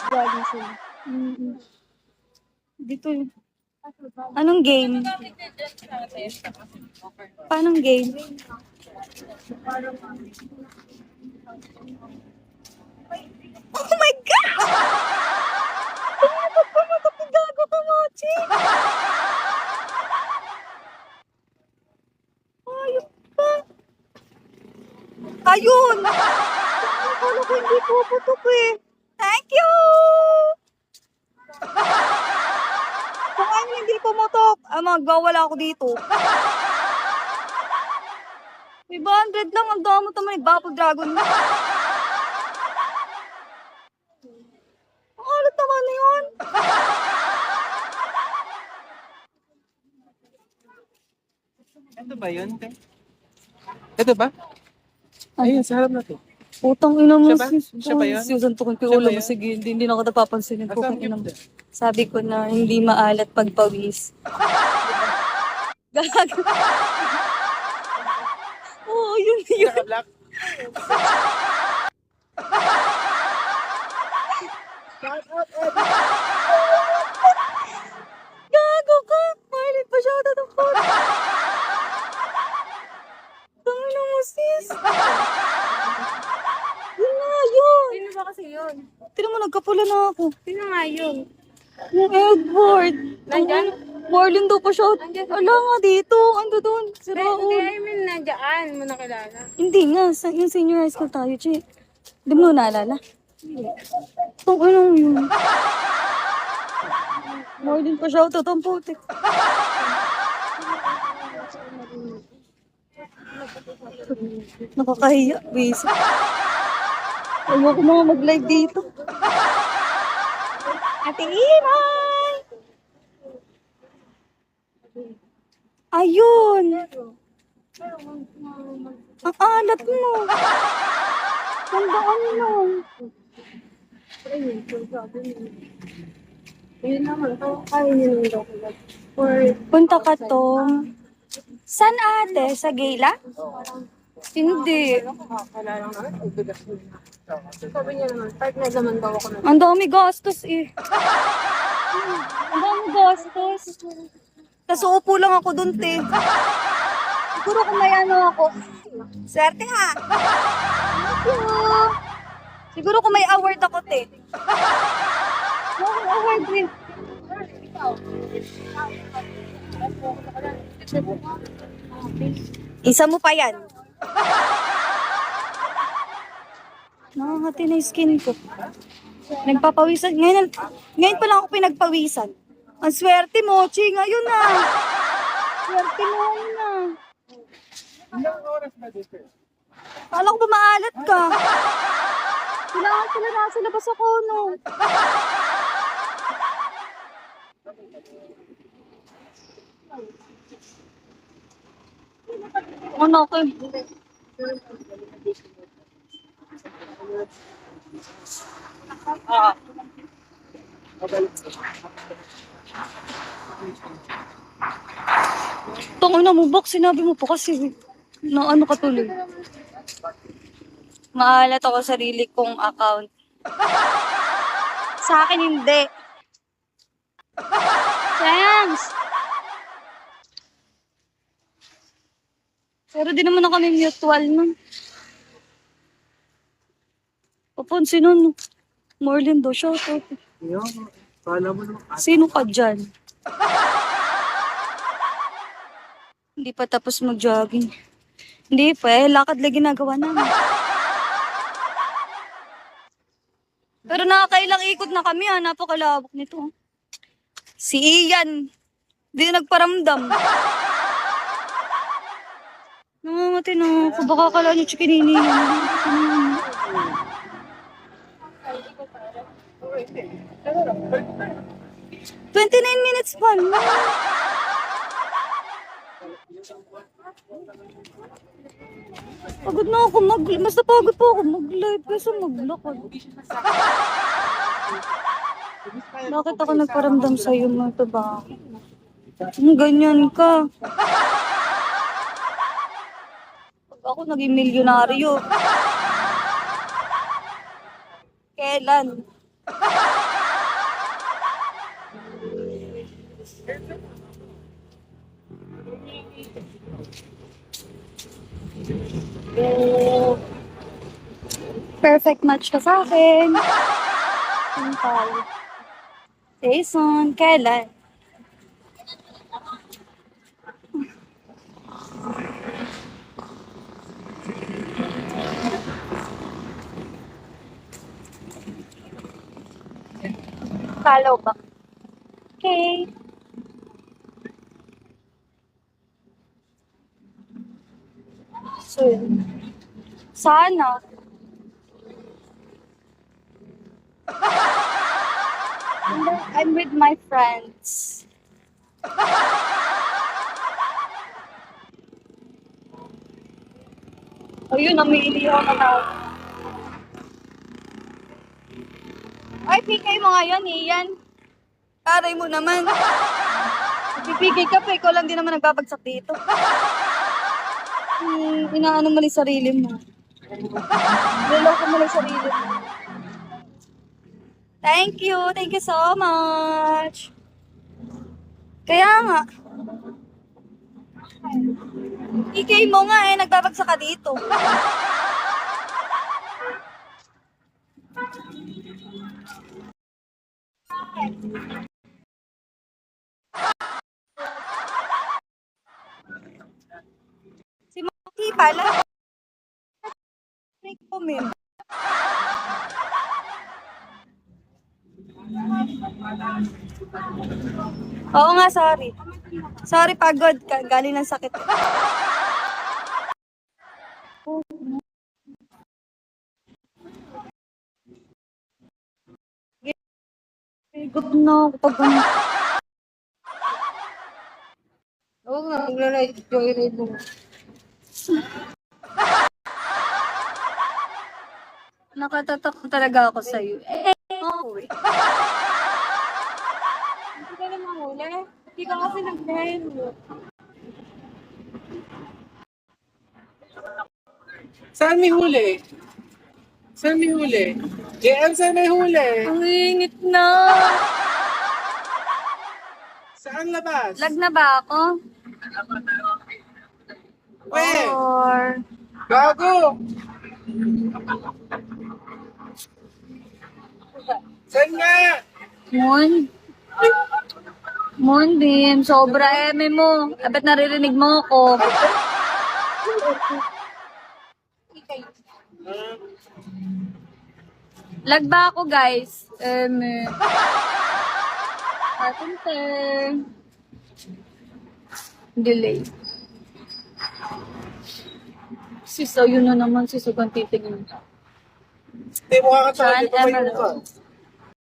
Galing sila. Mm-mm. Dito yun. Anong game? Paanong game? Oh my God! Tumipag pa mo ito, gago ka, Mochi! Ayop ka! Ayun! Akala ko hindi puputok eh. Thank you! Kung ano hindi pumutok, magwawala ako dito. 500 lang, ang damo naman yung Bapple Dragon. Ang halat naman na yun. Ito ba yun, te? Ito ba? Ayun, sa harap na to. Putang ina mo, Siya ba? sis. Siya ba yun? Susuntukin ko Siya yung ulo ba mo. yun? Sige, hindi na ako napapansinin. Asa Putang ang ina mo. gift? Sabi ko na hindi maalat pag pawis. Gago. Oo, yun yun. Naka-black. Gago ka. Mahilig pa siya ako ng phone. Tangina mo, sis. Yun nga, yun. Sino ba kasi yun? Tignan mo, nagkapula na ako. Sino nga yun? Yung Edward. Nandyan? Marlon daw pa siya. Nandyan. Wala nga dito. Ando doon. Si Hindi, Raul. I mean, nandiyan mo nakilala. Hindi nga. Yung senior high school tayo, Che. Hindi mo naalala? Itong anong yun? Marlon pa siya. Ito, ang putik. Nakakahiya. Basic. Ayoko mga mag-live dito. Ate Imay! Ayun! Ang alat mo! Tandaan mo! Yun naman, kaya niyo nung document. Punta ka to. San ate? Sa Gayla? Hindi. Wala lang naman, ang bigas niya. Sabi niya naman, partner naman daw ako na. Ang dami gastos eh. Ang dami gastos. Tapos uupo lang ako dun, te. Siguro kung may ano ako. Swerte ha. Thank you. Siguro kung may award ako, te. May award rin. Isa mo pa yan. Nakakati na yung skin ko. Nagpapawisan. Ngayon pa lang ako pinagpawisan. Ang swerte mo, Chi. Ngayon na. Swerte mo ngayon na. Ilang oras ba dito? Kala ko ba maalat ka? Kailangan sila nasa labas ako, no? Ano ko? Tungkol na mo, Bok, sinabi mo pa kasi na ano ka tuloy. Maalat ako sa sarili kong account. Sa akin hindi. Thanks! Pero di naman na kami mutual nun. Papansin nun, Marlon daw siya. Yung, kala mo naman. Sino ka dyan? Hindi pa tapos mag-jogging. Hindi pa eh, lakad lang ginagawa namin. Pero nakakailang ikot na kami ha, napakalabok nito. Si Ian, di nagparamdam. Namamati na ako, baka kala niyo chikinini. 29 minutes pa, no? Pagod na ako mas napagod po ako mag-live kasi maglakad. Bakit ako nagparamdam sa'yo mga ito ba? Ganyan ka. Pag ako naging milyonaryo. Kailan? perfect match ka sa akin. Yun tayo. Jason, kailan? Follow back. Okay. Soon. Sana. I'm with my friends. Ayun, namilihaw na tao. Ay, PK mo ngayon, Ian. Taray mo naman. Pipigay ka pa, ikaw lang din naman nagbabagsak dito. Inaano mo lang yung sarili mo. Niloko mo lang yung sarili mo. Thank you so much. Kaya nga. PK mo nga nagbabagsak ka dito. Si Maki pala. Comment. Oo nga, sorry. Sorry, pagod. Galing ng sakit. Pagod na ako pag ano. Oo nga, magla-ride. Joyride mo. Nakatatak talaga ako sa'yo. Oo eh. Hindi ka na mahuli. Hindi ka kasi nag-hello. Saan may huli? Saan may huli? JM, saan may huli? Ang ingit na. Saan labas? Lag na ba ako? Weh! Or... Gago! Saan nga? Moonbeam, sobra eme mo. Ba't naririnig mo ako? Lag ba ako, guys? Eme. Patente. Delay. Sis, ayun na naman. Sis, huwag kang titingin. Hindi mo kakatawa. John Di ba may Emerald. mukha?